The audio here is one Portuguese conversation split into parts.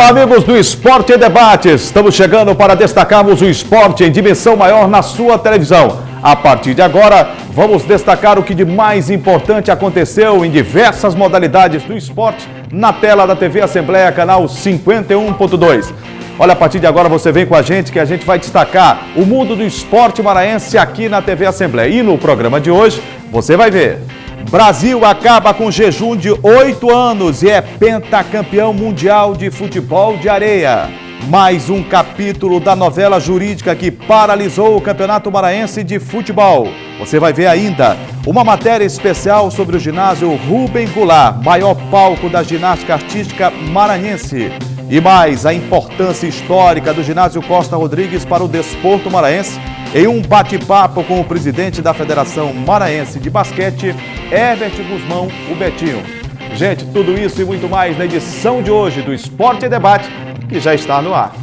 Olá, amigos do Esporte em Debate. Estamos chegando para destacarmos o esporte em dimensão maior na sua televisão. A partir de agora, vamos destacar o que de mais importante aconteceu em diversas modalidades do esporte na tela da TV Assembleia, canal 51.2. Olha, a partir de agora você vem com a gente que a gente vai destacar o mundo do esporte maranhense aqui na TV Assembleia. E no programa de hoje, você vai ver. Brasil acaba com jejum de 8 anos e é pentacampeão mundial de futebol de areia. Mais um capítulo da novela jurídica que paralisou o Campeonato Maranhense de Futebol. Você vai ver ainda uma matéria especial sobre o ginásio Rubem Goulart, maior palco da ginástica artística maranhense. E mais, a importância histórica do ginásio Costa Rodrigues para o desporto maranhense em um bate-papo com o presidente da Federação Maranhense de Basquete, Herbert Guzmão, o Betinho. Gente, tudo isso e muito mais na edição de hoje do Esporte em Debate, que já está no ar.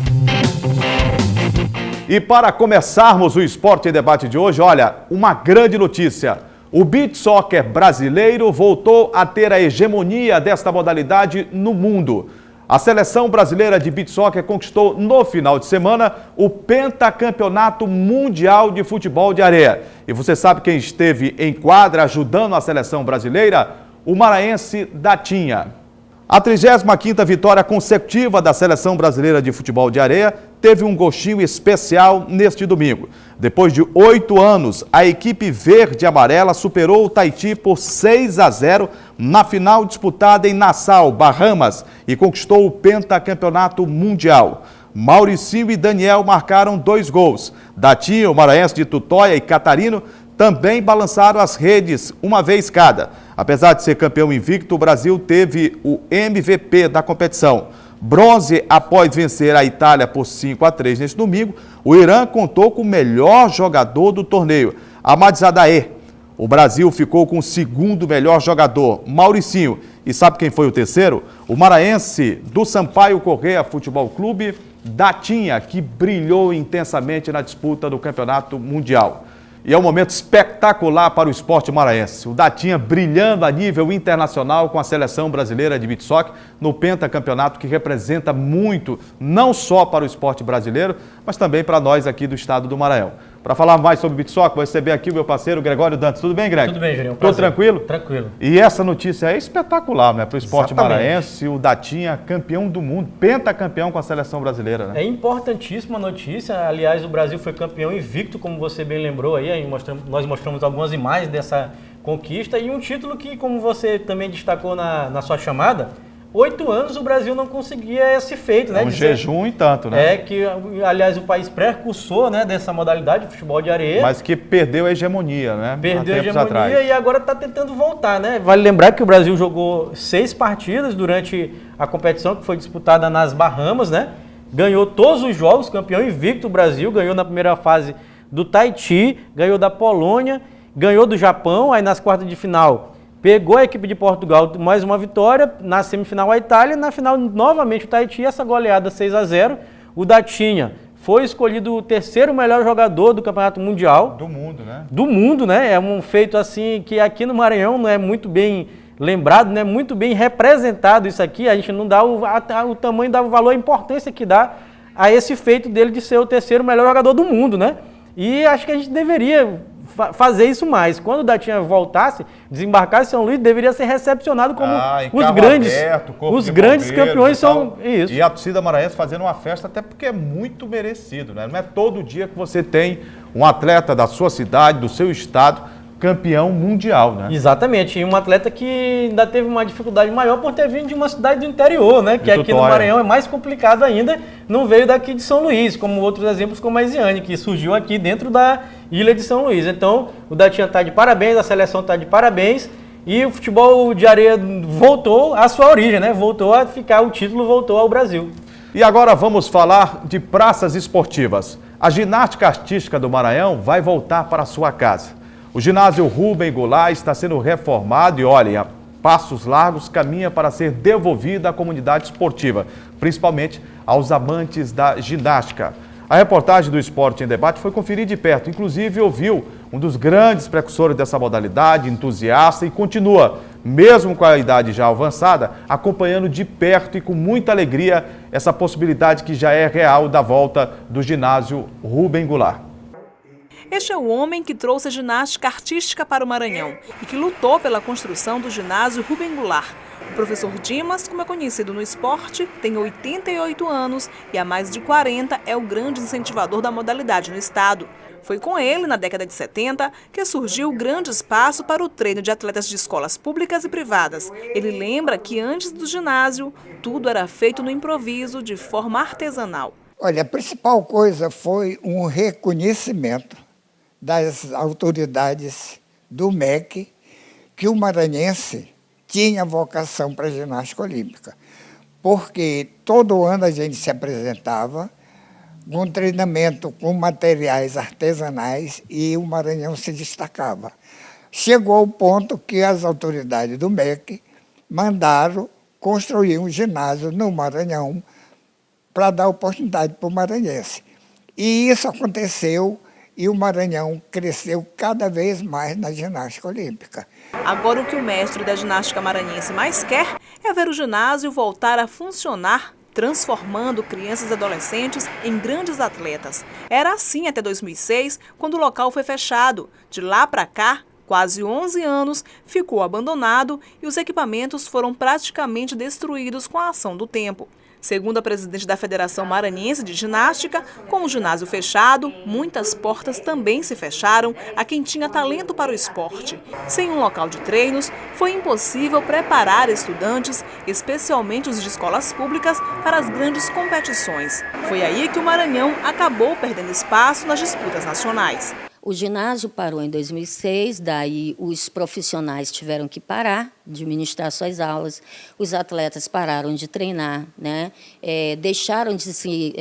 E para começarmos o Esporte em Debate de hoje, olha, uma grande notícia. O beach soccer brasileiro voltou a ter a hegemonia desta modalidade no mundo. A seleção brasileira de beach soccer conquistou no final de semana o pentacampeonato mundial de futebol de areia. E você sabe quem esteve em quadra ajudando a seleção brasileira? O maranhense Datinha. A 35ª vitória consecutiva da seleção brasileira de futebol de areia teve um gostinho especial neste domingo. Depois de 8 anos, a equipe verde e amarela superou o Tahiti por 6-0 na final disputada em Nassau, Bahamas, e conquistou o pentacampeonato mundial. Mauricinho e Daniel marcaram 2 gols. Datinho, o maranhense de Tutóia, e Catarino também balançaram as redes uma vez cada. Apesar de ser campeão invicto, o Brasil teve o MVP da competição. Bronze após vencer a Itália por 5-3 neste domingo, o Irã contou com o melhor jogador do torneio, Ahmad Zadaeh. O Brasil ficou com o segundo melhor jogador, Mauricinho. E sabe quem foi o terceiro? O maranhense do Sampaio Corrêa Futebol Clube, Datinha, que brilhou intensamente na disputa do Campeonato Mundial. E é um momento espetacular para o esporte maranhense. O Datinha brilhando a nível internacional com a seleção brasileira de beach soccer no pentacampeonato, que representa muito, não só para o esporte brasileiro, mas também para nós aqui do estado do Maranhão. Para falar mais sobre beach soccer, vou receber aqui o meu parceiro Gregório Dantas. Tudo bem, Greg? Tudo bem, Juninho. Tudo tranquilo? Tranquilo. E essa notícia é espetacular, né? Para o esporte maranhense, o Datinha campeão do mundo, pentacampeão com a seleção brasileira, né? É importantíssima a notícia. Aliás, o Brasil foi campeão invicto, como você bem lembrou aí. Nós mostramos algumas imagens dessa conquista e um título que, como você também destacou na sua chamada, 8 anos o Brasil não conseguia esse feito, né? Um jejum e tanto, né? É que, aliás, o país precursor, né, dessa modalidade de futebol de areia. Mas que perdeu a hegemonia, né? Perdeu a hegemonia e agora está tentando voltar, né? Vale lembrar que o Brasil jogou 6 partidas durante a competição que foi disputada nas Bahamas, né? Ganhou todos os jogos, campeão invicto o Brasil, ganhou na primeira fase do Tahiti, ganhou da Polônia, ganhou do Japão, aí nas quartas de final pegou a equipe de Portugal, mais uma vitória, na semifinal a Itália, na final novamente o Tahiti, essa goleada 6-0, o Datinha foi escolhido o terceiro melhor jogador do Campeonato Mundial. Do mundo, né? Do mundo, né? É um feito assim que aqui no Maranhão não é muito bem lembrado, né? Muito bem representado isso aqui, a gente não dá o tamanho, dá o valor, a importância que dá a esse feito dele de ser o terceiro melhor jogador do mundo, né? E acho que a gente deveria fazer isso mais. Quando o Datinha voltasse, desembarcasse em São Luís, deveria ser recepcionado como os grandes campeões são isso. E a torcida maranhense fazendo uma festa, até porque é muito merecido, né? Não é todo dia que você tem um atleta da sua cidade, do seu estado, campeão mundial, né? Exatamente, e um atleta que ainda teve uma dificuldade maior por ter vindo de uma cidade do interior, né? Que aqui no Maranhão é mais complicado ainda, não veio daqui de São Luís, como outros exemplos como a Isiane, que surgiu aqui dentro da ilha de São Luís. Então, o Datinha está de parabéns, a seleção está de parabéns, e o futebol de areia voltou à sua origem, né? Voltou a ficar, o título voltou ao Brasil. E agora vamos falar de praças esportivas. A ginástica artística do Maranhão vai voltar para a sua casa. O ginásio Rubem Goulart está sendo reformado e, olha, a passos largos caminha para ser devolvida à comunidade esportiva, principalmente aos amantes da ginástica. A reportagem do Esporte em Debate foi conferir de perto, inclusive ouviu um dos grandes precursores dessa modalidade, entusiasta, e continua mesmo com a idade já avançada, acompanhando de perto e com muita alegria essa possibilidade que já é real da volta do ginásio Rubem Goulart. Este é o homem que trouxe a ginástica artística para o Maranhão e que lutou pela construção do ginásio Rubem Goulart. O professor Dimas, como é conhecido no esporte, tem 88 anos e há mais de 40 é o grande incentivador da modalidade no estado. Foi com ele, na década de 70, que surgiu o grande espaço para o treino de atletas de escolas públicas e privadas. Ele lembra que antes do ginásio, tudo era feito no improviso, de forma artesanal. Olha, a principal coisa foi um reconhecimento das autoridades do MEC que o maranhense tinha vocação para a ginástica olímpica, porque todo ano a gente se apresentava com treinamento com materiais artesanais e o Maranhão se destacava. Chegou ao ponto que as autoridades do MEC mandaram construir um ginásio no Maranhão para dar oportunidade para o maranhense. E isso aconteceu e o Maranhão cresceu cada vez mais na ginástica olímpica. Agora o que o mestre da ginástica maranhense mais quer é ver o ginásio voltar a funcionar, transformando crianças e adolescentes em grandes atletas. Era assim até 2006, quando o local foi fechado. De lá para cá, quase 11 anos, ficou abandonado e os equipamentos foram praticamente destruídos com a ação do tempo. Segundo a presidente da Federação Maranhense de Ginástica, com o ginásio fechado, muitas portas também se fecharam a quem tinha talento para o esporte. Sem um local de treinos, foi impossível preparar estudantes, especialmente os de escolas públicas, para as grandes competições. Foi aí que o Maranhão acabou perdendo espaço nas disputas nacionais. O ginásio parou em 2006, daí os profissionais tiveram que parar de ministrar suas aulas, os atletas pararam de treinar, né? Deixaram de se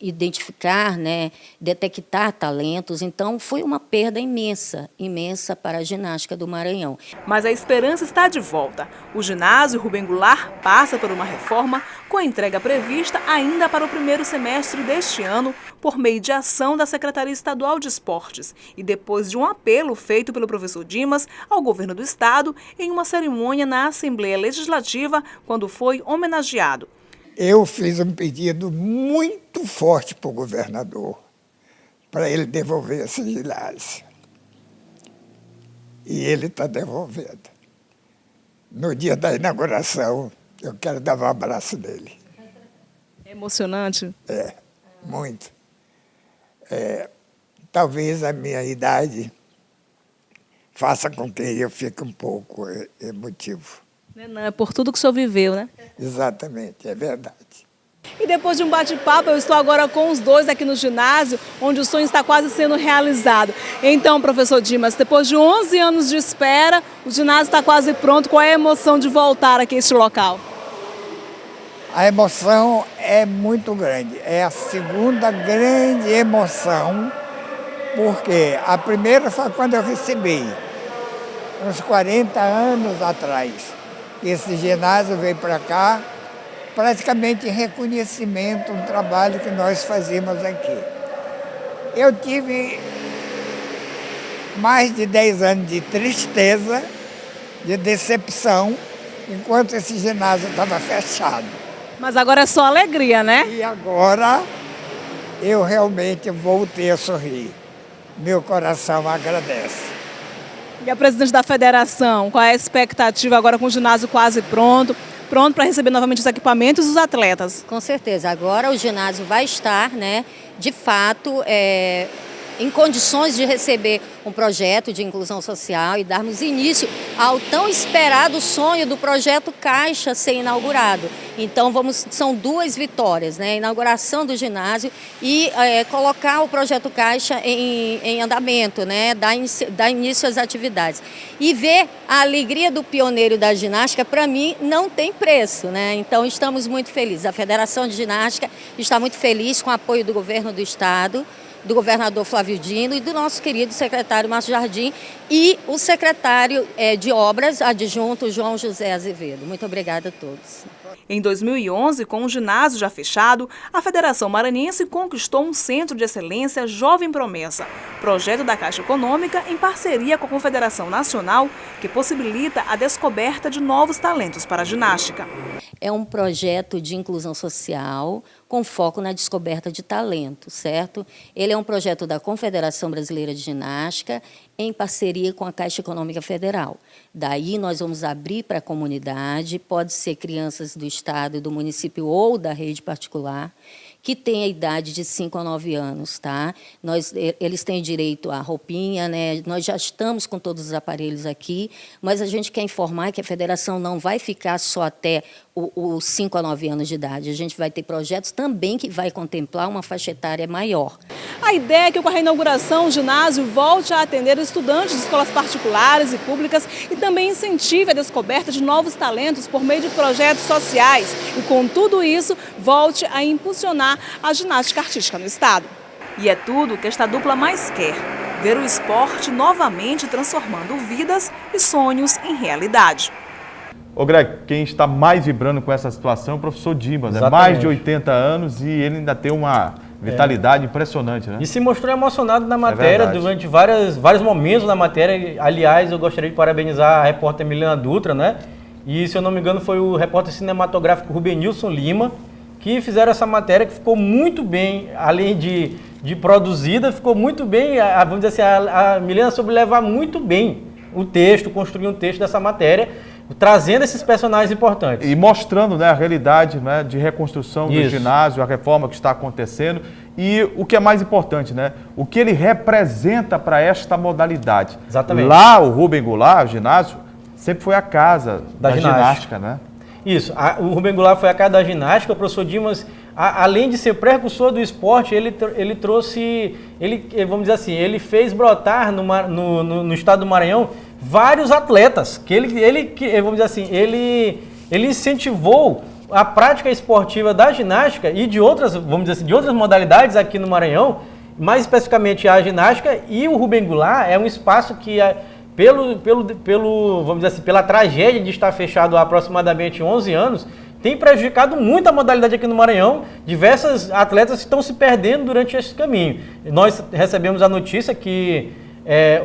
identificar, né? Detectar talentos, então foi uma perda imensa, imensa para a ginástica do Maranhão. Mas a esperança está de volta. O ginásio Rubem Goulart passa por uma reforma com a entrega prevista ainda para o primeiro semestre deste ano, por meio de ação da Secretaria Estadual de Esportes e depois de um apelo feito pelo professor Dimas ao governo do estado em uma cerimônia na Assembleia Legislativa, quando foi homenageado. Eu fiz um pedido muito forte para o governador, para ele devolver esse ginásio. E ele está devolvendo. No dia da inauguração, eu quero dar um abraço nele. É emocionante? É, muito. Talvez a minha idade faça com que eu fique um pouco emotivo. Não, é por tudo que o senhor viveu, né? Exatamente, é verdade. E depois de um bate-papo, eu estou agora com os dois aqui no ginásio, onde o sonho está quase sendo realizado. Então, professor Dimas, depois de 11 anos de espera, o ginásio está quase pronto. Qual é a emoção de voltar aqui a este local? A emoção é muito grande. É a segunda grande emoção, porque a primeira foi quando eu recebi, uns 40 anos atrás. Esse ginásio veio para cá, praticamente em reconhecimento um trabalho que nós fazíamos aqui. Eu tive mais de 10 anos de tristeza, de decepção, enquanto esse ginásio estava fechado. Mas agora é só alegria, né? E agora eu realmente voltei a sorrir. Meu coração agradece. E a presidente da federação, qual é a expectativa agora com o ginásio quase pronto? Pronto para receber novamente os equipamentos e os atletas? Com certeza, agora o ginásio vai estar, né, de fato, em condições de receber um projeto de inclusão social e darmos início ao tão esperado sonho do projeto Caixa ser inaugurado. Então são duas vitórias, né? A inauguração do ginásio e colocar o projeto Caixa em andamento, né? Dar início às atividades. E ver a alegria do pioneiro da ginástica, para mim, não tem preço, né? Então estamos muito felizes. A Federação de Ginástica está muito feliz com o apoio do governo do estado, do governador Flávio Dino e do nosso querido secretário Márcio Jardim e o secretário de Obras adjunto João José Azevedo. Muito obrigada a todos. Em 2011, com o ginásio já fechado, a Federação Maranhense conquistou um Centro de Excelência Jovem Promessa, projeto da Caixa Econômica em parceria com a Confederação Nacional, que possibilita a descoberta de novos talentos para a ginástica. É um projeto de inclusão social com foco na descoberta de talento, certo? Ele é um projeto da Confederação Brasileira de Ginástica em parceria com a Caixa Econômica Federal. Daí nós vamos abrir para a comunidade, pode ser crianças do estado, do município ou da rede particular, que tem a idade de 5 a 9 anos, tá? Eles têm direito à roupinha, né? Nós já estamos com todos os aparelhos aqui, mas a gente quer informar que a federação não vai ficar só até os 5 a 9 anos de idade. A gente vai ter projetos também que vai contemplar uma faixa etária maior. A ideia é que com a reinauguração o ginásio volte a atender estudantes de escolas particulares e públicas e também incentive a descoberta de novos talentos por meio de projetos sociais e, com tudo isso, volte a impulsionar a ginástica artística no estado. E é tudo que esta dupla mais quer: ver o esporte novamente transformando vidas e sonhos em realidade. Ô Greg, quem está mais vibrando com essa situação é o professor Dimas, né? Exatamente. Mais de 80 anos e ele ainda tem uma vitalidade impressionante, né? E se mostrou emocionado na matéria durante vários momentos na matéria. Aliás, eu gostaria de parabenizar a repórter Milena Dutra, né? E, se eu não me engano, foi o repórter cinematográfico Rubenilson Lima, que fizeram essa matéria, que ficou muito bem, além de produzida, ficou muito bem, vamos dizer assim, a Milena soube levar muito bem o texto, construir um texto dessa matéria, trazendo esses personagens importantes. E mostrando, né, a realidade, né, de reconstrução do ginásio, a reforma que está acontecendo e o que é mais importante, né, o que ele representa para esta modalidade. Exatamente. Lá, o Rubem Goulart, o ginásio, sempre foi a casa da ginástica, né? Isso, o Rubem Goulart foi a casa da ginástica. O professor Dimas, além de ser precursor do esporte, ele trouxe, vamos dizer assim, ele fez brotar no estado do Maranhão vários atletas, vamos dizer assim, ele incentivou a prática esportiva da ginástica e de outras, vamos dizer assim, de outras modalidades aqui no Maranhão, mais especificamente a ginástica. E o Rubem Goulart é um espaço que vamos dizer assim, pela tragédia de estar fechado há aproximadamente 11 anos, tem prejudicado muito a modalidade aqui no Maranhão. Diversas atletas estão se perdendo durante esse caminho. Nós recebemos a notícia que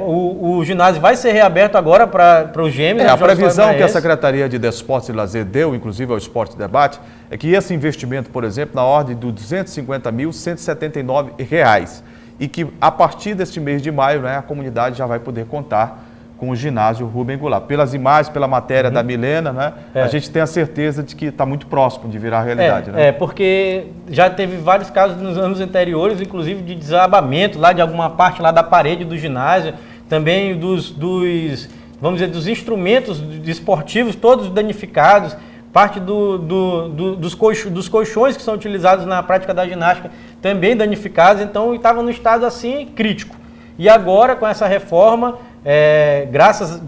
o ginásio vai ser reaberto agora para os gêmeos. A previsão que a Secretaria de Desportos e Lazer deu, inclusive ao Esporte Debate, é que esse investimento, por exemplo, na ordem de R$ 250.179, e que a partir deste mês de maio, né, a comunidade já vai poder contar com o ginásio Rubem Goulart. Pelas imagens, pela matéria da Milena, né, a gente tem a certeza de que está muito próximo de virar realidade. Né? Porque já teve vários casos nos anos anteriores, inclusive de desabamento lá de alguma parte lá da parede do ginásio, também vamos dizer, dos instrumentos esportivos todos danificados, parte dos colchões que são utilizados na prática da ginástica também danificados. Então estava no estado assim crítico. E agora, com essa reforma, graças,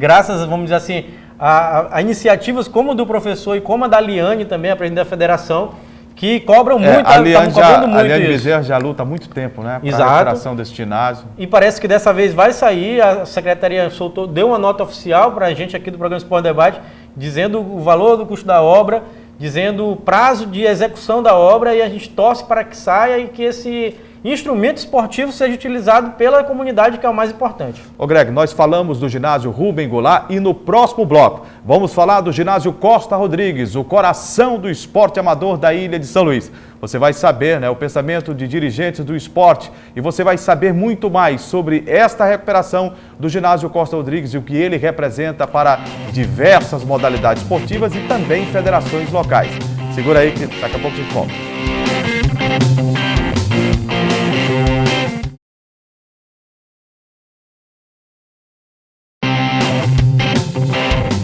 vamos dizer assim, a iniciativas como a do professor e como a da Liane também, a presidente da federação, que cobram muito, a Liane Bezerra já luta há muito tempo, né, para a recuperação desse ginásio. E parece que dessa vez vai sair, a secretaria deu uma nota oficial para a gente aqui do programa Esporte Debate, dizendo o valor do custo da obra, dizendo o prazo de execução da obra, e a gente torce para que saia e que esse instrumento esportivo seja utilizado pela comunidade, que é o mais importante. Ô Greg, nós falamos do ginásio Rubem Goulart e no próximo bloco vamos falar do ginásio Costa Rodrigues, o coração do esporte amador da ilha de São Luís. Você vai saber, né, o pensamento de dirigentes do esporte e você vai saber muito mais sobre esta recuperação do ginásio Costa Rodrigues e o que ele representa para diversas modalidades esportivas e também federações locais. Segura aí que daqui a pouco a gente volta.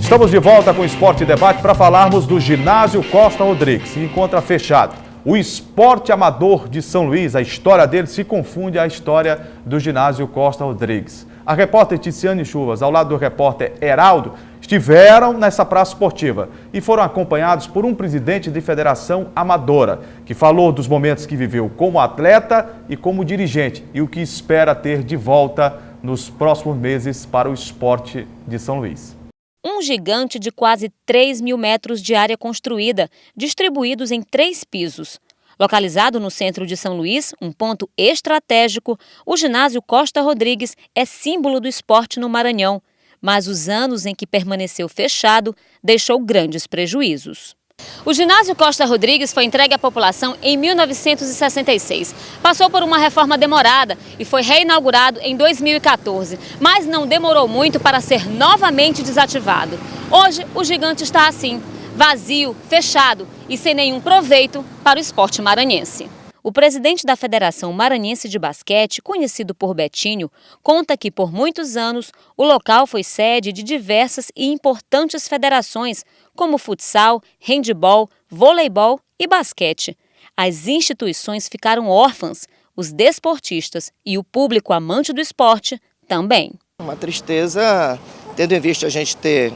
Estamos de volta com o Esporte Debate para falarmos do ginásio Costa Rodrigues, que encontra fechado. O esporte amador de São Luís, a história dele se confunde à história do ginásio Costa Rodrigues. A repórter Ticiane Chuvas, ao lado do repórter Heraldo, estiveram nessa praça esportiva e foram acompanhados por um presidente de federação amadora, que falou dos momentos que viveu como atleta e como dirigente e o que espera ter de volta nos próximos meses para o esporte de São Luís. Um gigante de quase 3.000 metros de área construída, distribuídos em 3 pisos. Localizado no centro de São Luís, um ponto estratégico, o ginásio Costa Rodrigues é símbolo do esporte no Maranhão. Mas os anos em que permaneceu fechado deixou grandes prejuízos. O ginásio Costa Rodrigues foi entregue à população em 1966. Passou por uma reforma demorada e foi reinaugurado em 2014, mas não demorou muito para ser novamente desativado. Hoje, o gigante está assim, vazio, fechado e sem nenhum proveito para o esporte maranhense. O presidente da Federação Maranhense de Basquete, conhecido por Betinho, conta que por muitos anos o local foi sede de diversas e importantes federações, como futsal, handebol, voleibol e basquete. As instituições ficaram órfãs, os desportistas e o público amante do esporte também. Uma tristeza, tendo em vista a gente ter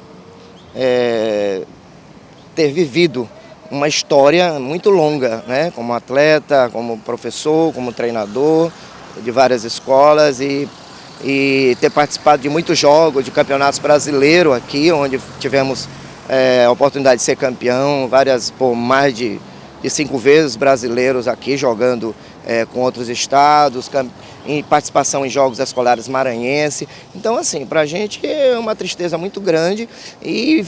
vivido uma história muito longa, né? Como atleta, como professor, como treinador de várias escolas e ter participado de muitos jogos, de campeonatos brasileiros aqui, onde tivemos a oportunidade de ser campeão, por mais de 5 vezes brasileiros aqui jogando com outros estados, em participação em jogos escolares maranhense. Então, assim, para a gente é uma tristeza muito grande e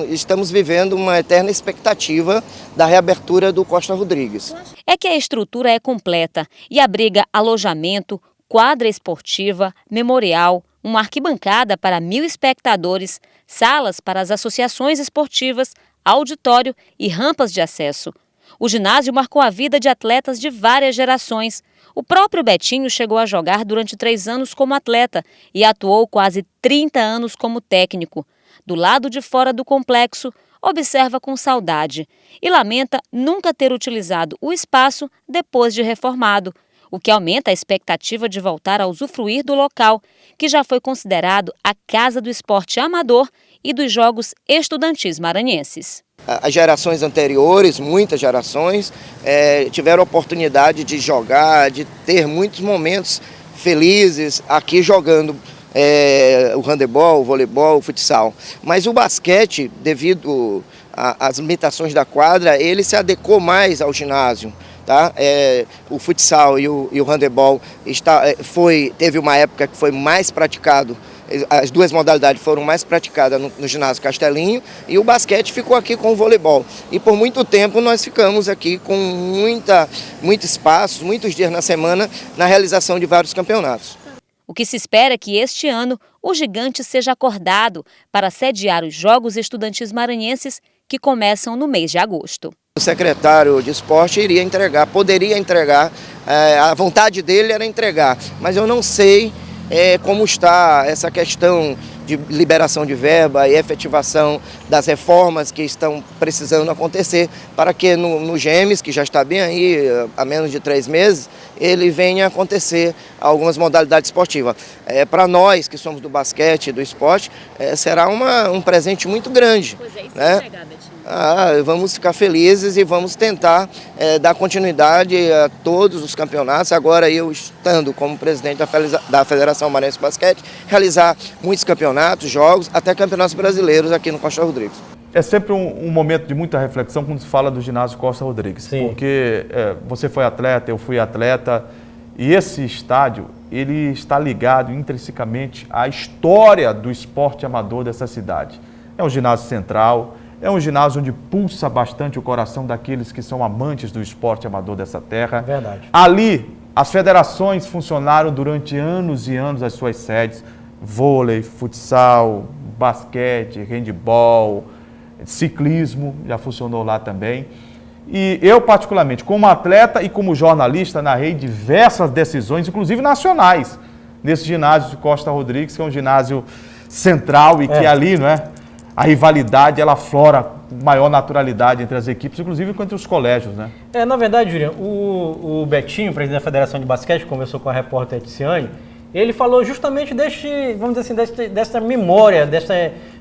estamos vivendo uma eterna expectativa da reabertura do Costa Rodrigues. É que a estrutura é completa e abriga alojamento, quadra esportiva, memorial, uma arquibancada para 1.000 espectadores, salas para as associações esportivas, auditório e rampas de acesso. O ginásio marcou a vida de atletas de várias gerações. O próprio Betinho chegou a jogar durante 3 anos como atleta e atuou quase 30 anos como técnico. Do lado de fora do complexo, observa com saudade e lamenta nunca ter utilizado o espaço depois de reformado, o que aumenta a expectativa de voltar a usufruir do local, que já foi considerado a casa do esporte amador e dos jogos estudantis maranhenses. As gerações anteriores, muitas gerações, tiveram a oportunidade de jogar, de ter muitos momentos felizes aqui jogando o handebol, o voleibol, o futsal. Mas o basquete, devido às limitações da quadra, ele se adequou mais ao ginásio. Tá? O futsal e o handebol teve uma época que foi mais praticado. As duas modalidades foram mais praticadas no ginásio Castelinho e o basquete ficou aqui com o voleibol. E por muito tempo nós ficamos aqui com muito espaço, muitos dias na semana, na realização de vários campeonatos. O que se espera é que este ano o gigante seja acordado para sediar os Jogos Estudantis Maranhenses que começam no mês de agosto. O secretário de esporte poderia entregar, a vontade dele era entregar, mas eu não sei como está essa questão de liberação de verba e efetivação das reformas que estão precisando acontecer para que no GEMES, que já está bem aí há menos de 3 meses, ele venha acontecer algumas modalidades esportivas. Para nós que somos do basquete e do esporte, será um presente muito grande. Pois é, isso né? Vamos ficar felizes e vamos tentar dar continuidade a todos os campeonatos. Agora eu, estando como presidente da Federação Maranhense de Basquete, realizar muitos campeonatos, jogos, até campeonatos brasileiros aqui no Costa Rodrigues. É sempre um momento de muita reflexão quando se fala do ginásio Costa Rodrigues. Sim. Porque você foi atleta, eu fui atleta, e esse estádio ele está ligado intrinsecamente à história do esporte amador dessa cidade. É um ginásio central, é um ginásio onde pulsa bastante o coração daqueles que são amantes do esporte amador dessa terra. Verdade. Ali, as federações funcionaram durante anos e anos as suas sedes. Vôlei, futsal, basquete, handebol, ciclismo, já funcionou lá também. E eu, particularmente, como atleta e como jornalista, narrei diversas decisões, inclusive nacionais, nesse ginásio de Costa Rodrigues, que é um ginásio central e que ali, não é? A rivalidade, ela aflora com maior naturalidade entre as equipes, inclusive entre os colégios, né? Na verdade, Juliano, o Betinho, presidente da Federação de Basquete, conversou com a repórter Ticiane, ele falou justamente dessa memória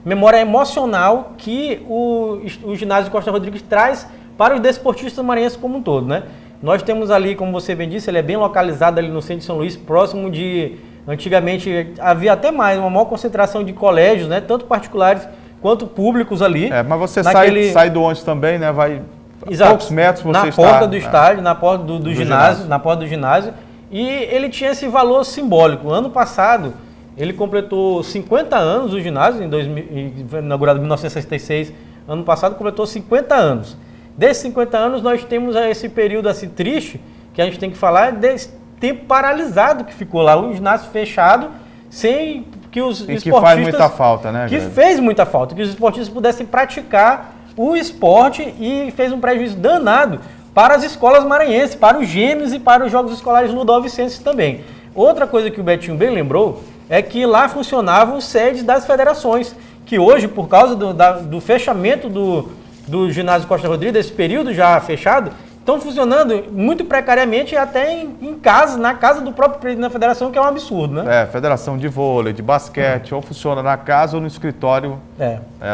memória emocional que o ginásio Costa Rodrigues traz para os desportistas maranhenses como um todo, né? Nós temos ali, como você bem disse, ele é bem localizado ali no centro de São Luís, próximo de... Antigamente havia até mais, uma maior concentração de colégios, né? Tanto particulares quanto públicos ali. Mas você sai do ônibus também, né? Vai Exato. Poucos metros você na está... porta do estádio, na porta do ginásio, na porta do ginásio. E ele tinha esse valor simbólico. Ano passado, ele completou 50 anos, o ginásio, inaugurado em 1966. Ano passado, completou 50 anos. Desses 50 anos, nós temos esse período assim triste, que a gente tem que falar, desse tempo paralisado que ficou lá. O ginásio fechado, sem que os esportistas... que faz muita falta, né? Que fez muita falta, que os esportistas pudessem praticar o esporte, e fez um prejuízo danado para as escolas maranhenses, para os gêmeos e para os jogos escolares ludovicenses também. Outra coisa que o Betinho bem lembrou é que lá funcionavam sedes das federações, que hoje, por causa do fechamento do ginásio Costa Rodrigues, desse período já fechado, estão funcionando muito precariamente até em casa, na casa do próprio presidente da federação, que é um absurdo, né? Federação de vôlei, de basquete, ou funciona na casa ou no escritório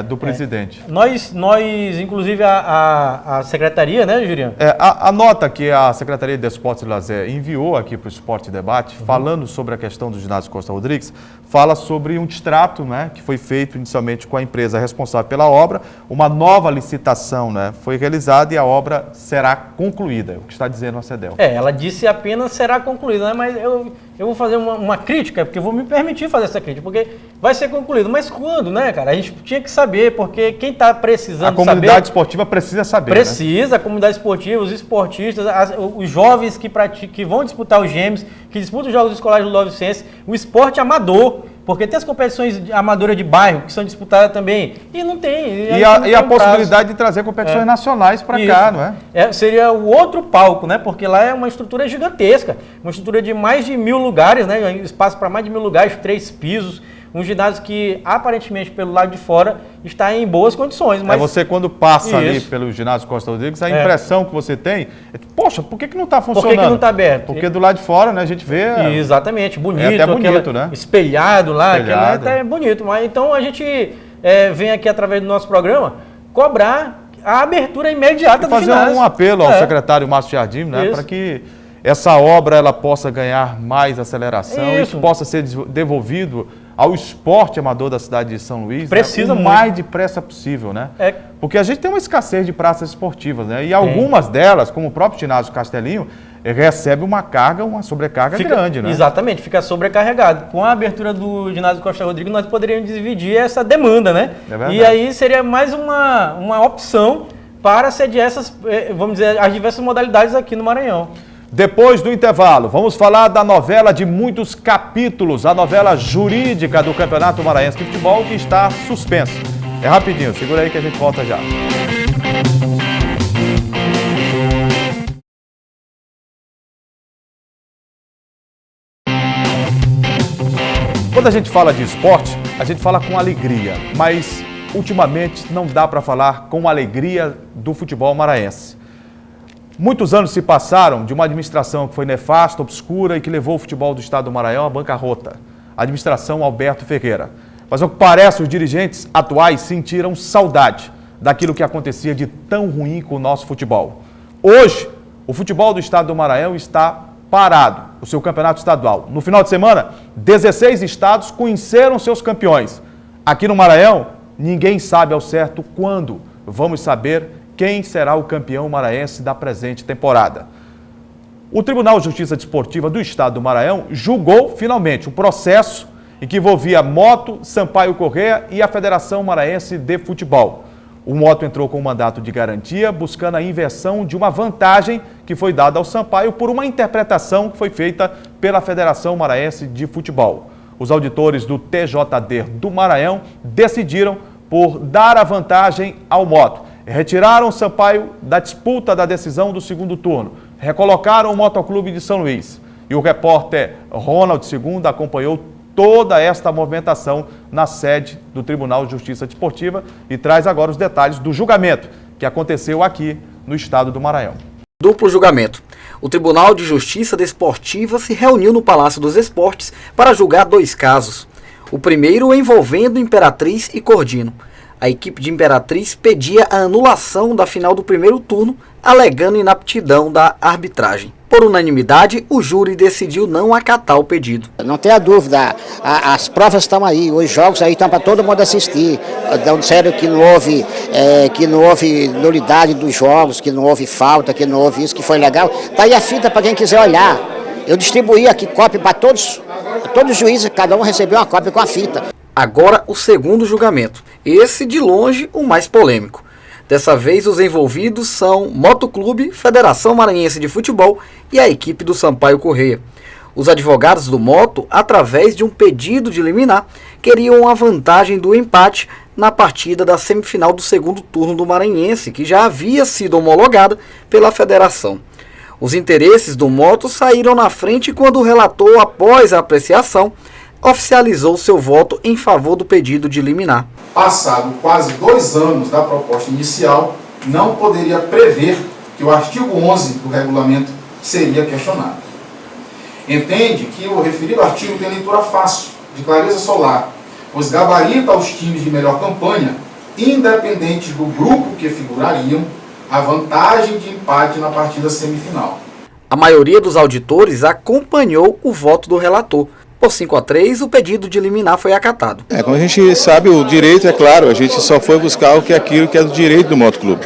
do presidente. Nós inclusive, a secretaria, né, Juliano? A nota que a Secretaria de Esportes e Lazer enviou aqui para o Esporte Debate, falando sobre a questão do ginásio Costa Rodrigues, fala sobre um distrato, né, que foi feito inicialmente com a empresa responsável pela obra. Uma nova licitação, né, foi realizada e a obra será concluída, é o que está dizendo a CEDEL. Ela disse apenas será concluída, né? Mas eu vou fazer uma crítica, porque eu vou me permitir fazer essa crítica, porque vai ser concluído. Mas quando, né, cara? A gente tinha que saber, porque quem está precisando saber... A comunidade esportiva precisa saber, Precisa, né? A comunidade esportiva, os esportistas, os jovens que vão disputar os gêmeos, que disputam os jogos escolares ludovicenses, o esporte amador, porque tem as competições amadoras de bairro, que são disputadas também, e não tem... E a possibilidade de trazer competições nacionais para cá, não é? Seria o outro palco, né? Porque lá é uma estrutura gigantesca, uma estrutura de mais de 1.000 lugares, né? Espaço para mais de 1.000 lugares, 3 pisos, um ginásio que, aparentemente, pelo lado de fora, está em boas condições. Mas... você, quando passa ali pelo ginásio Costa Rodrigues, a impressão que você tem é, poxa, por que não está funcionando? Por que não está aberto? Porque do lado de fora, né, a gente vê... Exatamente, bonito. É até bonito, né? Espelhado lá, aquilo é até bonito. Mas então a gente vem aqui, através do nosso programa, cobrar a abertura imediata do ginásio. Fazer um apelo ao secretário Márcio Jardim, né, para que essa obra ela possa ganhar mais aceleração, isso possa ser devolvido ao esporte amador da cidade de São Luís, precisa o mais depressa possível, né? Porque a gente tem uma escassez de praças esportivas, né? E algumas delas, como o próprio ginásio Castelinho, recebe uma sobrecarga grande, né? Exatamente, fica sobrecarregado. Com a abertura do ginásio Costa Rodrigues, nós poderíamos dividir essa demanda, né? E aí seria mais uma opção para sediar essas, vamos dizer, as diversas modalidades aqui no Maranhão. Depois do intervalo, vamos falar da novela de muitos capítulos, a novela jurídica do Campeonato Maranhense de Futebol, que está suspensa. É rapidinho, segura aí que a gente volta já. Quando a gente fala de esporte, a gente fala com alegria, mas ultimamente não dá para falar com alegria do futebol maranhense. Muitos anos se passaram de uma administração que foi nefasta, obscura e que levou o futebol do estado do Maranhão à bancarrota. A administração Alberto Ferreira. Mas ao que parece, os dirigentes atuais sentiram saudade daquilo que acontecia de tão ruim com o nosso futebol. Hoje, o futebol do estado do Maranhão está parado, o seu campeonato estadual. No final de semana, 16 estados conheceram seus campeões. Aqui no Maranhão, ninguém sabe ao certo quando vamos saber quem será o campeão maranhense da presente temporada. O Tribunal de Justiça Desportiva do Estado do Maranhão julgou finalmente o processo em que envolvia Moto, Sampaio Corrêa e a Federação Maranhense de Futebol. O Moto entrou com um mandato de garantia, buscando a inversão de uma vantagem que foi dada ao Sampaio por uma interpretação que foi feita pela Federação Maranhense de Futebol. Os auditores do TJD do Maranhão decidiram por dar a vantagem ao Moto. Retiraram o Sampaio da disputa da decisão do segundo turno. Recolocaram o Motoclube de São Luís. E o repórter Ronald II acompanhou toda esta movimentação na sede do Tribunal de Justiça Desportiva e traz agora os detalhes do julgamento que aconteceu aqui no estado do Maranhão. Duplo julgamento. O Tribunal de Justiça Desportiva se reuniu no Palácio dos Esportes para julgar 2 casos. O primeiro envolvendo Imperatriz e Cordino. A equipe de Imperatriz pedia a anulação da final do primeiro turno, alegando inaptidão da arbitragem. Por unanimidade, o júri decidiu não acatar o pedido. Não tenha dúvida, as provas estão aí, os jogos aí estão para todo mundo assistir. Então, sério que não houve nulidade dos jogos, que não houve falta, que não houve isso, que foi legal. Tá aí a fita para quem quiser olhar. Eu distribuí aqui cópia para todos os juízes, cada um recebeu uma cópia com a fita. Agora o segundo julgamento, esse de longe o mais polêmico. Dessa vez os envolvidos são Motoclube, Federação Maranhense de Futebol e a equipe do Sampaio Corrêa. Os advogados do Moto, através de um pedido de liminar, queriam a vantagem do empate na partida da semifinal do segundo turno do Maranhense, que já havia sido homologada pela federação. Os interesses do Moto saíram na frente quando o relator, após a apreciação, oficializou seu voto em favor do pedido de liminar. Passado quase 2 anos da proposta inicial, não poderia prever que o artigo 11 do regulamento seria questionado. Entende que o referido artigo tem leitura fácil, de clareza solar, pois gabarita aos times de melhor campanha, independente do grupo que figurariam, a vantagem de empate na partida semifinal. A maioria dos auditores acompanhou o voto do relator. Por 5-3, o pedido de liminar foi acatado. Como a gente sabe, o direito, é claro, a gente só foi buscar aquilo que é do direito do motoclube.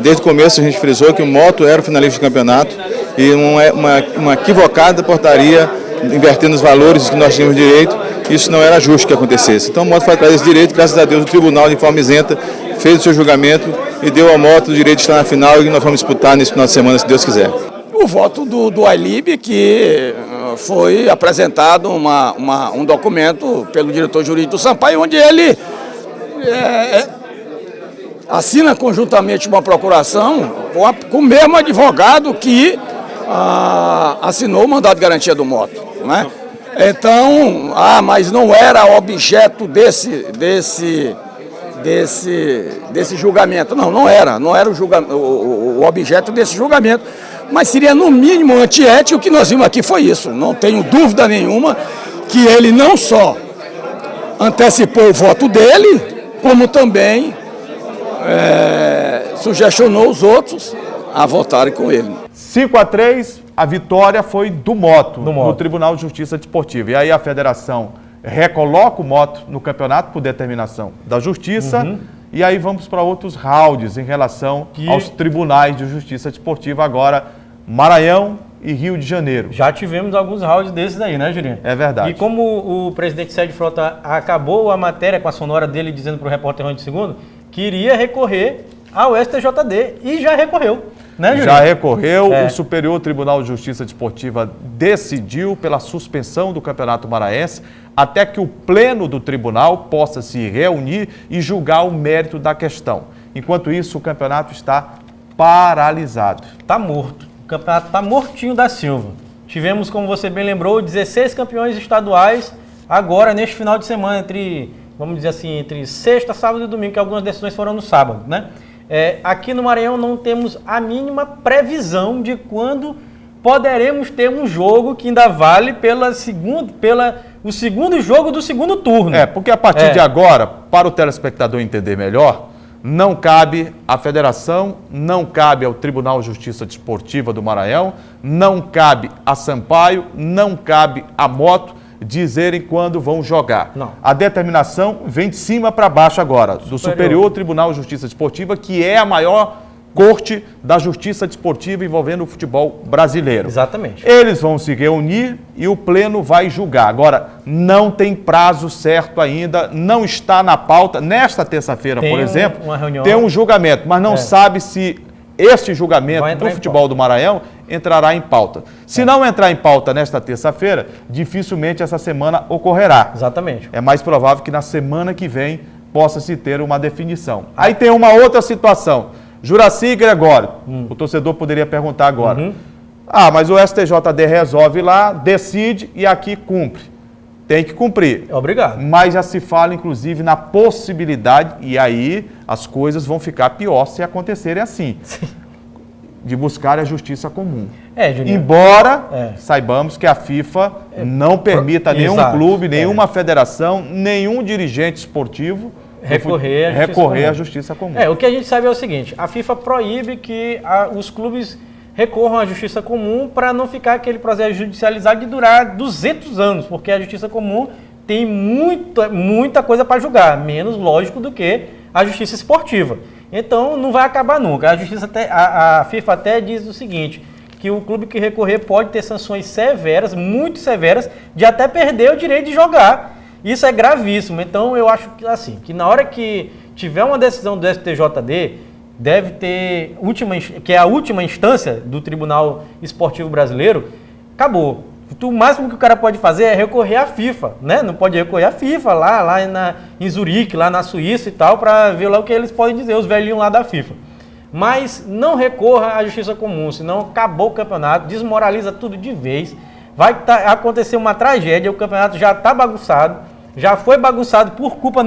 Desde o começo a gente frisou que o Moto era o finalista do campeonato e uma equivocada portaria invertendo os valores que nós tínhamos direito, isso não era justo que acontecesse. Então o Moto foi atrás desse direito, graças a Deus o tribunal de forma isenta fez o seu julgamento e deu ao Moto o direito de estar na final e nós vamos disputar nesse final de semana, se Deus quiser. O voto do Ailib, que foi apresentado um documento pelo diretor jurídico do Sampaio, onde ele assina conjuntamente uma procuração com o mesmo advogado que assinou o mandado de garantia do Moto, né? Então, mas não era objeto desse julgamento. Não era o objeto desse julgamento. Mas seria no mínimo antiético. O que nós vimos aqui foi isso. Não tenho dúvida nenhuma que ele não só antecipou o voto dele, como também sugestionou os outros a votarem com ele. 5-3, a vitória foi do Moto, no Tribunal de Justiça Desportiva. E aí a federação recoloca o Moto no campeonato por determinação da Justiça. E aí vamos para outros rounds em relação aos tribunais de justiça desportiva, agora Maranhão e Rio de Janeiro. Já tivemos alguns rounds desses aí, né, Julinho? É verdade. E como o presidente Sérgio Frota acabou a matéria com a sonora dele dizendo para o repórter Rony II que iria recorrer ao STJD e já recorreu, né, Julinho? Já recorreu, o Superior Tribunal de Justiça Desportiva decidiu pela suspensão do Campeonato Maranhense até que o pleno do tribunal possa se reunir e julgar o mérito da questão. Enquanto isso, o campeonato está paralisado. Está morto. O campeonato está mortinho da Silva. Tivemos, como você bem lembrou, 16 campeões estaduais agora neste final de semana, entre sexta, sábado e domingo, que algumas decisões foram no sábado, né? Aqui no Maranhão não temos a mínima previsão de quando poderemos ter um jogo que ainda vale o segundo jogo do segundo turno. Porque a partir de agora, para o telespectador entender melhor, não cabe à federação, não cabe ao Tribunal de Justiça Desportiva do Maranhão, não cabe a Sampaio, não cabe a Moto dizerem quando vão jogar. Não. A determinação vem de cima para baixo agora, do Superior Tribunal de Justiça Desportiva, que é a maior corte da justiça desportiva envolvendo o futebol brasileiro. Exatamente. Eles vão se reunir e o pleno vai julgar. Agora, não tem prazo certo ainda, não está na pauta. Nesta terça-feira, por exemplo, tem um julgamento, mas não sabe se este julgamento do futebol do Maranhão entrará em pauta. Se não entrar em pauta nesta terça-feira, dificilmente essa semana ocorrerá. Exatamente. É mais provável que na semana que vem possa-se ter uma definição. Aí tem uma outra situação. Juraci e Gregório, o torcedor poderia perguntar agora. Mas o STJD resolve lá, decide e aqui cumpre. Tem que cumprir. Obrigado. Mas já se fala, inclusive, na possibilidade, e aí as coisas vão ficar pior se acontecerem assim, de buscar a justiça comum. Juninho. Embora saibamos que a FIFA não permita nenhum clube, nenhuma federação, nenhum dirigente esportivo recorrer à justiça comum. O que a gente sabe é o seguinte, a FIFA proíbe que os clubes recorram à justiça comum para não ficar aquele processo judicializado de durar 200 anos, porque a justiça comum tem muita coisa para julgar, menos lógico do que a justiça esportiva. Então não vai acabar nunca. A FIFA até diz o seguinte, que o clube que recorrer pode ter sanções severas, muito severas, de até perder o direito de jogar. Isso é gravíssimo. Então eu acho que, assim, que na hora que tiver uma decisão do STJD, deve ter, que é a última instância do Tribunal Esportivo Brasileiro, acabou. O máximo que o cara pode fazer é recorrer à FIFA, né? Não pode recorrer à FIFA lá em Zurique, lá na Suíça e tal, para ver lá o que eles podem dizer, os velhinhos lá da FIFA. Mas não recorra à justiça comum, senão acabou o campeonato, desmoraliza tudo de vez, vai acontecer uma tragédia, o campeonato já está bagunçado, já foi bagunçado por culpa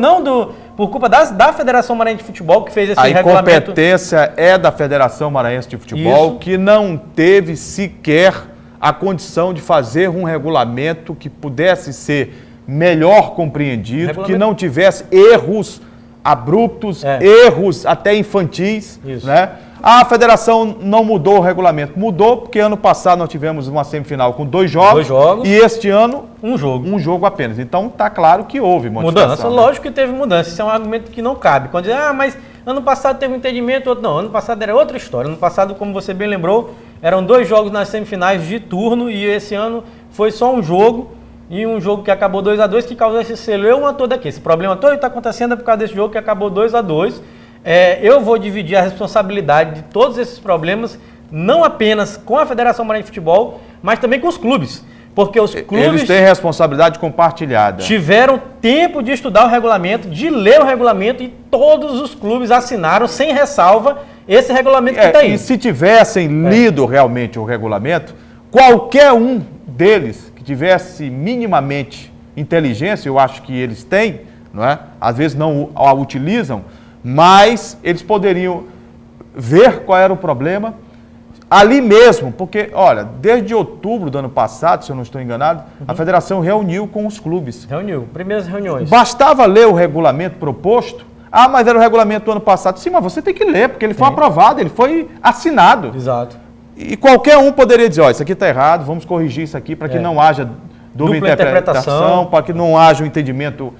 da Federação Maranhense de Futebol, que fez esse regulamento. A incompetência é da Federação Maranhense de Futebol, que não teve sequer a condição de fazer um regulamento que pudesse ser melhor compreendido, que não tivesse erros abruptos, erros até infantis, né? A federação não mudou o regulamento. Mudou porque ano passado nós tivemos uma semifinal com 2 jogos, e este ano um jogo apenas. Então está claro que houve mudança. Lógico que teve mudança. Isso é um argumento que não cabe. Quando diz, mas ano passado teve um entendimento, outro não. Ano passado era outra história. Ano passado, como você bem lembrou, eram 2 jogos nas semifinais de turno e esse ano foi só um jogo. E um jogo que acabou 2-2, que causou esse celeuma todo aqui. Esse problema todo está acontecendo por causa desse jogo que acabou 2-2. Eu vou dividir a responsabilidade de todos esses problemas, não apenas com a Federação Maranhense de Futebol, mas também com os clubes. Porque os clubes... Eles têm responsabilidade compartilhada. Tiveram tempo de estudar o regulamento, de ler o regulamento, e todos os clubes assinaram, sem ressalva, esse regulamento que está aí. E se tivessem lido realmente o regulamento, qualquer um deles que tivesse minimamente inteligência, eu acho que eles têm, não é? Às vezes não a utilizam, mas eles poderiam ver qual era o problema ali mesmo, porque, olha, desde outubro do ano passado, se eu não estou enganado, a federação reuniu com os clubes. Reuniu, primeiras reuniões. Bastava ler o regulamento proposto. Mas era o regulamento do ano passado. Sim, mas você tem que ler, porque ele foi aprovado, ele foi assinado. Exato. E qualquer um poderia dizer, isso aqui está errado, vamos corrigir isso aqui para que não haja dupla interpretação, para que não haja um entendimento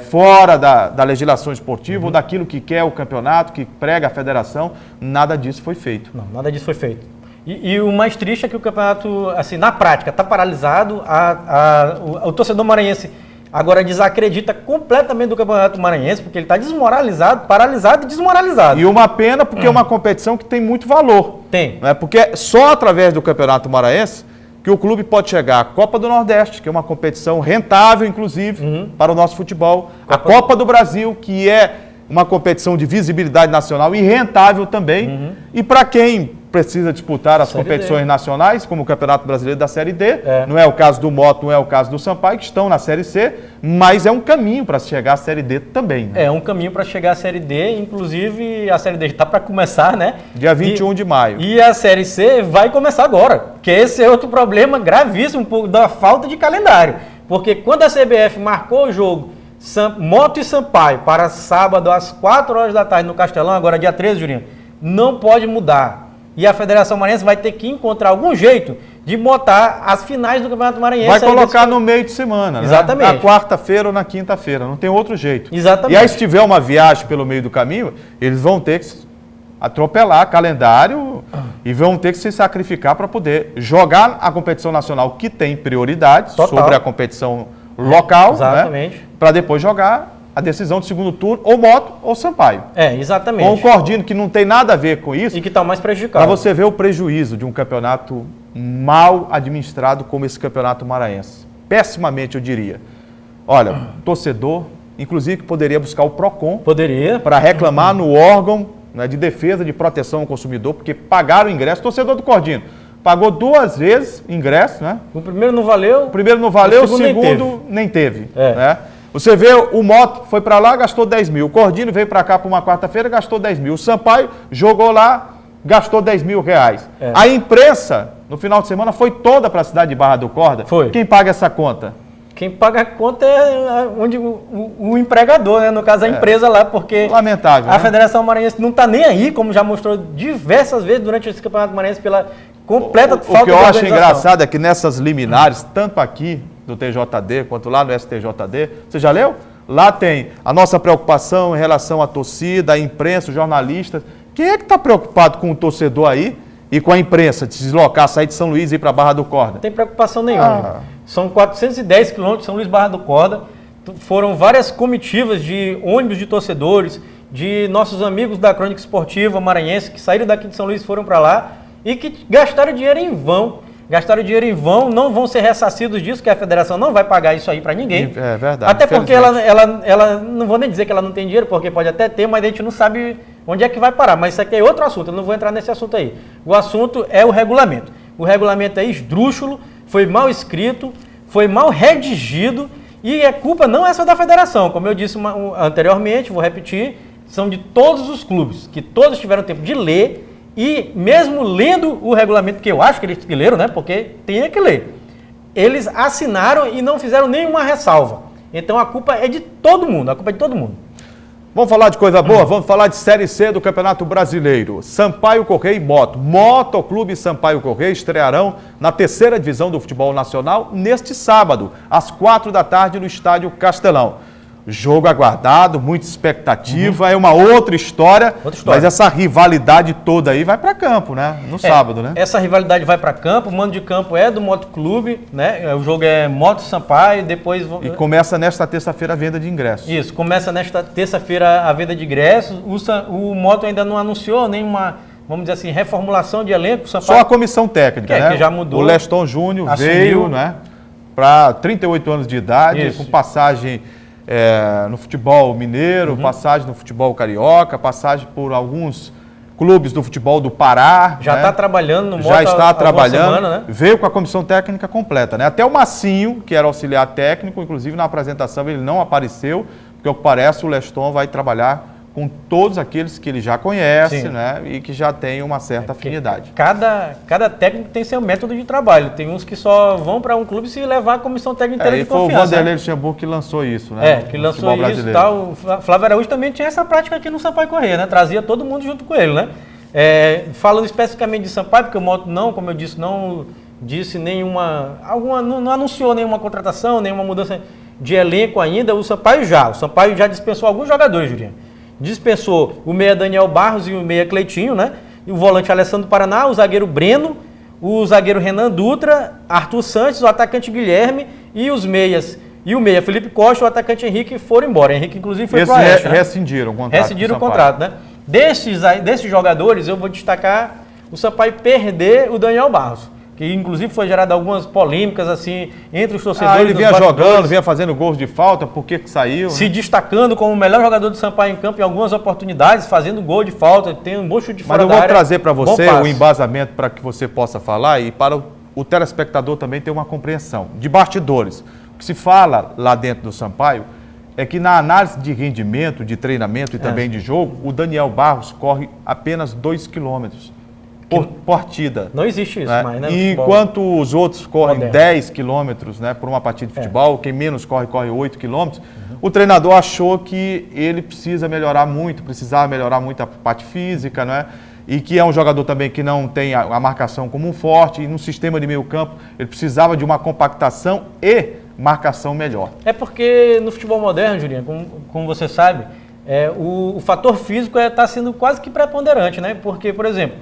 fora da legislação esportiva ou daquilo que quer o campeonato, que prega a federação. Nada disso foi feito. Não, nada disso foi feito. E o mais triste é que o campeonato, assim, na prática, está paralisado. O torcedor maranhense agora desacredita completamente do Campeonato Maranhense, porque ele está desmoralizado, paralisado e desmoralizado. E uma pena, porque é uma competição que tem muito valor. Tem. Né? Porque só através do Campeonato Maranhense que o clube pode chegar à Copa do Nordeste, que é uma competição rentável, inclusive, para o nosso futebol. A Copa do Brasil, que é uma competição de visibilidade nacional e rentável também. E para quem precisa disputar as competições nacionais, como o Campeonato Brasileiro da Série D, não é o caso do Moto, não é o caso do Sampaio, que estão na Série C, mas é um caminho para chegar à Série D também. Né? É um caminho para chegar à Série D, inclusive a Série D está para começar, né? Dia 21 de maio. E a Série C vai começar agora, porque esse é outro problema gravíssimo da falta de calendário. Porque quando a CBF marcou o jogo Moto e Sampaio para sábado às 4 horas da tarde no Castelão, agora dia 13, Julinho, não pode mudar. E a Federação Maranhense vai ter que encontrar algum jeito de botar as finais do Campeonato Maranhense. Vai colocar no meio de semana, exatamente, né? Na quarta-feira ou na quinta-feira, não tem outro jeito. Exatamente. E aí, se tiver uma viagem pelo meio do caminho, eles vão ter que atropelar calendário e vão ter que se sacrificar para poder jogar a competição nacional, que tem prioridade sobre a competição local, exatamente, né? Para depois jogar a decisão de segundo turno, ou Moto ou Sampaio. Exatamente. Com o Cordino, que não tem nada a ver com isso. E que está mais prejudicado. Para você ver o prejuízo de um campeonato mal administrado como esse Campeonato Maranhense. Pessimamente, eu diria. Olha, torcedor, inclusive, que poderia buscar o PROCON. Poderia. Para reclamar no órgão, né, de defesa de proteção ao consumidor, porque pagaram o ingresso. Torcedor do Cordino pagou 2 vezes ingresso, né? O primeiro não valeu. O segundo nem teve. Né? Você vê, o Moto foi para lá, gastou 10 mil. O Cordino veio para cá para uma quarta-feira, gastou 10 mil. O Sampaio jogou lá, gastou 10 mil reais. A imprensa, no final de semana, foi toda para a cidade de Barra do Corda. Foi. Quem paga essa conta? Quem paga a conta é onde o empregador, né? No caso, a empresa lá, porque lamentável, a Federação Maranhense não está nem aí, como já mostrou diversas vezes durante esse Campeonato Maranhense, pela completa falta de O que eu acho organização. engraçado é que nessas liminares, tanto aqui do TJD quanto lá no STJD, você já leu? Lá tem a nossa preocupação em relação à torcida, à imprensa, os jornalistas. Quem é que está preocupado com o torcedor aí e com a imprensa de se deslocar, sair de São Luís e ir para Barra do Corda? Não tem preocupação nenhuma. São 410 quilômetros, São Luís Barra do Corda. Foram várias comitivas de ônibus de torcedores, de nossos amigos da Crônica Esportiva Maranhense, que saíram daqui de São Luís e foram para lá e que gastaram dinheiro em vão. Gastaram dinheiro em vão, não vão ser ressarcidos disso, que a federação não vai pagar isso aí para ninguém. É verdade. Até porque ela, não vou nem dizer que ela não tem dinheiro, porque pode até ter, mas a gente não sabe onde é que vai parar. Mas isso aqui é outro assunto, eu não vou entrar nesse assunto aí. O assunto é o regulamento. O regulamento é esdrúxulo, foi mal escrito, foi mal redigido e a culpa não é só da federação. Como eu disse anteriormente, vou repetir, são de todos os clubes, que todos tiveram tempo de ler. E mesmo lendo o regulamento, que eu acho que eles leram, né? Porque tem que ler. Eles assinaram e não fizeram nenhuma ressalva. Então a culpa é de todo mundo, a culpa é de todo mundo. Vamos falar de coisa boa? Vamos falar de Série C do Campeonato Brasileiro. Sampaio Corrêa e Moto. Motoclube Sampaio Corrêa estrearão na terceira divisão do futebol nacional neste sábado, às 4 da tarde, no Estádio Castelão. Jogo aguardado, muita expectativa, é uma outra história, mas essa rivalidade toda aí vai para campo, né? No sábado, né? Essa rivalidade vai para campo, o mando de campo é do Motoclube, né? O jogo é Moto Sampaio, depois... E começa nesta terça-feira a venda de ingressos. Isso, começa nesta terça-feira a venda de ingressos, o Moto ainda não anunciou nenhuma, vamos dizer assim, reformulação de elenco. Só a comissão técnica, né? Que já mudou. O Leston Júnior veio, né? Para 38 anos de idade, com passagem... no futebol mineiro, passagem no futebol carioca, passagem por alguns clubes do futebol do Pará. Já está trabalhando no Moto. Já está trabalhando, semana, né? Veio com a comissão técnica completa, né? Até o Massinho, que era auxiliar técnico, inclusive na apresentação ele não apareceu, porque ao que parece o Leston vai trabalhar com todos aqueles que ele já conhece, né? E que já tem uma certa afinidade. Cada técnico tem seu método de trabalho. Tem uns que só vão para um clube se levar a comissão técnica inteira de confiança. Foi o Vanderlei Luxemburgo que lançou isso, né? Que lançou isso e tal. O Flávio Araújo também tinha essa prática aqui no Sampaio Corrêa, né? Trazia todo mundo junto com ele, né? Falando especificamente de Sampaio, porque o Moto não, como eu disse, não disse nenhuma... não anunciou nenhuma contratação, nenhuma mudança de elenco ainda. O Sampaio já dispensou alguns jogadores, Juliano. Dispensou o meia Daniel Barros e o meia Cleitinho, né? E o volante Alessandro Paraná, o zagueiro Breno, o zagueiro Renan Dutra, Arthur Santos, o atacante Guilherme e os meias. E o meia Felipe Costa, o atacante Henrique foram embora. Henrique, inclusive, foi para o Oeste. Rescindiram o contrato. Rescindiram o contrato, né? Desses jogadores, eu vou destacar o Sampaio perder o Daniel Barros, que inclusive foi gerado algumas polêmicas assim entre os torcedores. Ele vinha jogando, vinha fazendo gols de falta, por que saiu? Se destacando como o melhor jogador do Sampaio em campo em algumas oportunidades, fazendo gol de falta, tendo um bom chute de fora da área. Mas eu vou trazer para você o embasamento para que você possa falar e para o telespectador também ter uma compreensão. De bastidores, o que se fala lá dentro do Sampaio é que na análise de rendimento, de treinamento e também de jogo, o Daniel Barros corre apenas 2 quilômetros. Por partida. Não existe isso, né? Enquanto os outros correm 10 quilômetros, né, por uma partida de futebol, quem menos corre 8 quilômetros, o treinador achou que ele precisava melhorar muito a parte física, né? E que é um jogador também que não tem a marcação como um forte, e no sistema de meio campo ele precisava de uma compactação e marcação melhor. É porque no futebol moderno, Juliano, como você sabe, o fator físico está sendo quase que preponderante, né? Porque, por exemplo,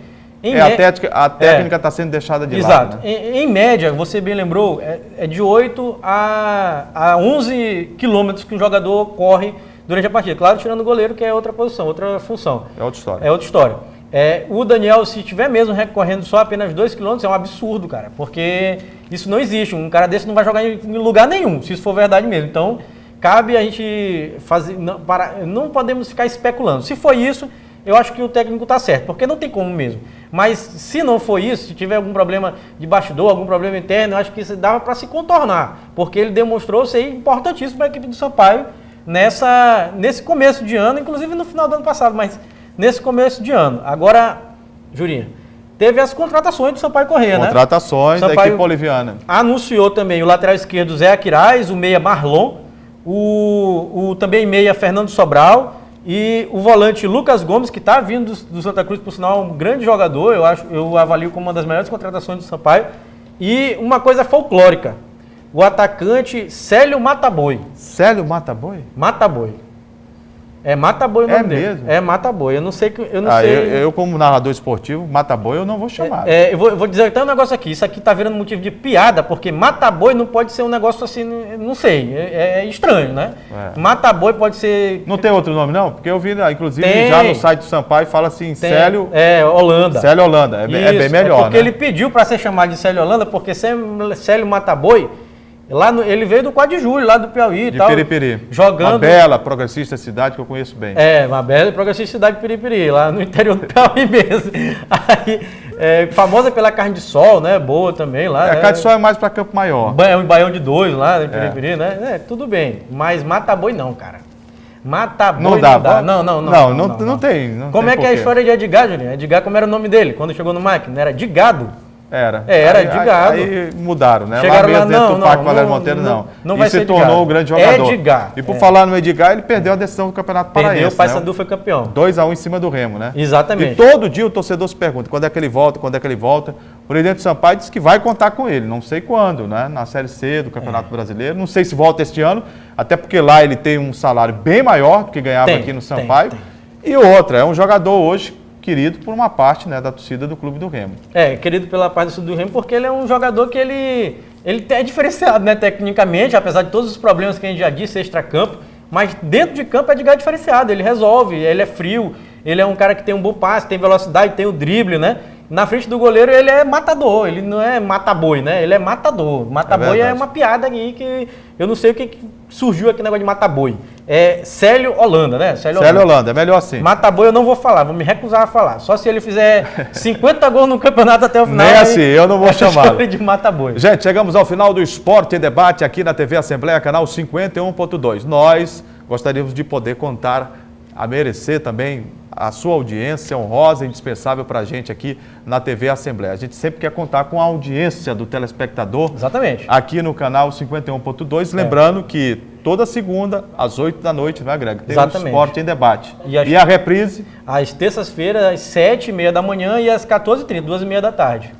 a técnica está sendo deixada de lado. Exato. Né? Em média, você bem lembrou, é de 8 a 11 quilômetros que um jogador corre durante a partida. Claro, tirando o goleiro, que é outra posição, outra função. É outra história. É outra história. O Daniel, se estiver mesmo recorrendo só apenas 2 quilômetros, é um absurdo, cara. Porque isso não existe. Um cara desse não vai jogar em lugar nenhum, se isso for verdade mesmo. Então, cabe a gente fazer... Não podemos ficar especulando. Se foi isso, eu acho que o técnico está certo, porque não tem como mesmo. Mas se não for isso, se tiver algum problema de bastidor, algum problema interno, eu acho que isso dava para se contornar, porque ele demonstrou ser importantíssimo para a equipe do Sampaio nesse começo de ano, inclusive no final do ano passado, mas nesse começo de ano. Agora, Jurinha, teve as contratações do Sampaio Corrêa, né? Contratações da Sampaio equipe boliviana. Anunciou também o lateral esquerdo Zé Aquiraz, o meia Marlon, o também meia Fernando Sobral e o volante Lucas Gomes, que está vindo do Santa Cruz, por sinal, um grande jogador, eu avalio como uma das melhores contratações do Sampaio. E uma coisa folclórica, o atacante Célio Mataboi. Célio Mataboi? Mataboi. É Mataboi o nome dele. Mesmo? É Mataboi. Eu não sei. Eu como narrador esportivo, Mataboi eu não vou chamar. Eu vou dizer até um negócio aqui. Isso aqui tá virando motivo de piada, porque Mataboi não pode ser um negócio assim, não sei. É estranho, né? Mataboi pode ser. Não tem outro nome, não? Porque eu vi, inclusive, já no site do Sampaio fala assim, Célio. Holanda. Célio Holanda. É bem melhor. Porque ele pediu para ser chamado de Célio Holanda, porque Célio Mataboi. Ele veio do 4 de julho, lá do Piauí e tal. De Piripiri. Jogando. Uma bela, progressista cidade que eu conheço bem. Uma bela e progressista cidade de Piripiri, lá no interior do Piauí mesmo. Aí, famosa pela carne de sol, né? Boa também lá. A carne de sol é mais para Campo Maior. Um baião de 2 lá em Piripiri, né? Tudo bem. Mas Mataboi não, cara. Mataboi não dá. Não tem. Como é que é a história de Edgar, Juninho? Edgar, como era o nome dele quando chegou no MAC? Não era Digado? Era de gado. Aí mudaram, né? Chegaram lá mesmo dentro do Parque Valério Monteiro, não vai e ser se tornou um grande jogador. Edgar. E por falar no Edgar, ele perdeu a decisão do Campeonato Paraense. Perdeu, o Paysandu foi campeão. 2-1 em cima do Remo, né? Exatamente. E todo dia o torcedor se pergunta, quando é que ele volta? O presidente do Sampaio disse que vai contar com ele, não sei quando, né? Na Série C do Campeonato Brasileiro. Não sei se volta este ano, até porque lá ele tem um salário bem maior do que ganhava aqui no Sampaio. E outra, é um jogador hoje querido por uma parte, né, da torcida do Clube do Remo. Querido pela parte do torcida do Remo porque ele é um jogador que ele é diferenciado, né, tecnicamente, apesar de todos os problemas que a gente já disse, extra-campo, mas dentro de campo é diferenciado, ele resolve, ele é frio, ele é um cara que tem um bom passe, tem velocidade, tem o drible, né? Na frente do goleiro ele é matador, ele não é mataboi, né? Ele é matador. Mataboi é uma piada aí que eu não sei o que surgiu aqui no negócio de mataboi. É Célio Holanda, né? Célio Holanda, é melhor assim. Mataboi eu não vou falar, vou me recusar a falar. Só se ele fizer 50 gols no campeonato até o final. Nem assim, eu não vou chamar. De mataboi. Gente, chegamos ao final do Esporte em Debate aqui na TV Assembleia, canal 51.2. Nós gostaríamos de poder contar, a merecer também a sua audiência honrosa e indispensável para a gente aqui na TV Assembleia. A gente sempre quer contar com a audiência do telespectador. Exatamente. Aqui no canal 51.2. Lembrando que toda segunda, às 8 da noite, né, Greg? Tem o Esporte em Debate. E a reprise? Às terças-feiras, às 7h30 da manhã e às 14h30, 2h30 da tarde.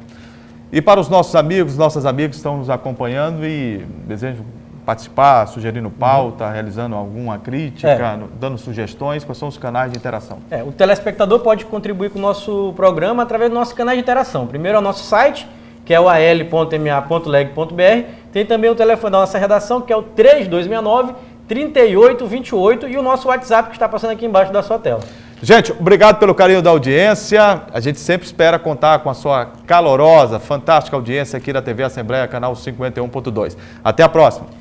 E para os nossos amigos, nossas amigas que estão nos acompanhando e desejam participar, sugerindo pauta, realizando alguma crítica, dando sugestões, quais são os canais de interação? O telespectador pode contribuir com o nosso programa através dos nossos canais de interação. Primeiro é o nosso site, que é o al.ma.leg.br. Tem também o telefone da nossa redação, que é o 3269-3828 e o nosso WhatsApp, que está passando aqui embaixo da sua tela. Gente, obrigado pelo carinho da audiência. A gente sempre espera contar com a sua calorosa, fantástica audiência aqui da TV Assembleia, canal 51.2. Até a próxima.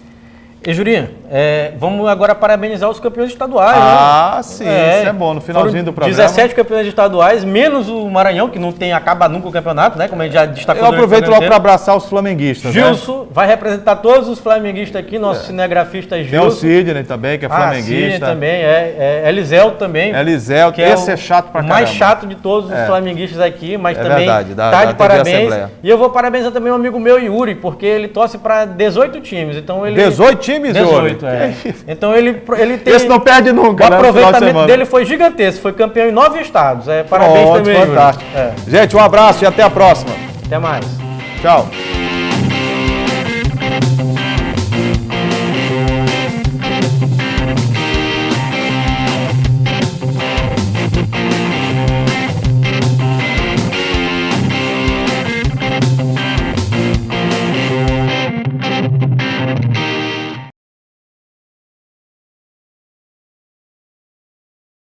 E Jurinha, vamos agora parabenizar os campeões estaduais. Sim, isso é bom. No finalzinho do programa. 17 campeões estaduais, menos o Maranhão, que não tem, acaba nunca o campeonato, né? Como a gente já destacou. Eu aproveito logo para abraçar os flamenguistas. Gilson vai representar todos os flamenguistas aqui, nosso cinegrafista Gilson. Tem o Sidney também, que é flamenguista. Sidney também, Eliselto também. Eliselto, que esse é chato pra caramba. Mais chato de todos os flamenguistas aqui, mas também verdade, tá de parabéns. E eu vou parabenizar também um amigo meu, Yuri, porque ele torce para 18 times. Então ele 18 times, 18, Então ele tem... Esse não perde nunca, O aproveitamento dele foi gigantesco, foi campeão em 9 estados. Parabéns também, fantástico. Gente, um abraço e até a próxima. Até mais. Tchau.